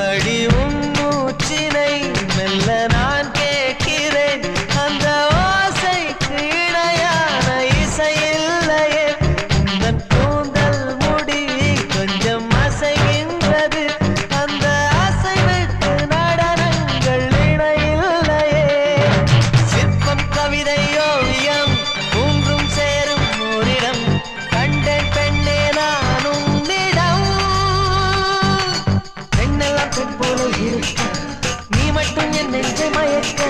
அடி உன் மூச்சினை மெல்ல நான் கேட்கிறேன் அந்த ஓசைக்கு இணையான இசை இல்லையே உந்தன் கூந்தல் முடி கொஞ்சம் அசைகின்றது அந்த அசைவுக்கு நடனங்கள் இணையில்லையே சிற்பம் கவிதை ஓவியம் மூன்றும் சேரும் ஓரிடம் கண்டேன் பெண்ணே நான் உன்னிடம் பெண்ணெல்லாம் பெண் போல இருக்க நீ மட்டும் என் நெஞ்சை மயக்க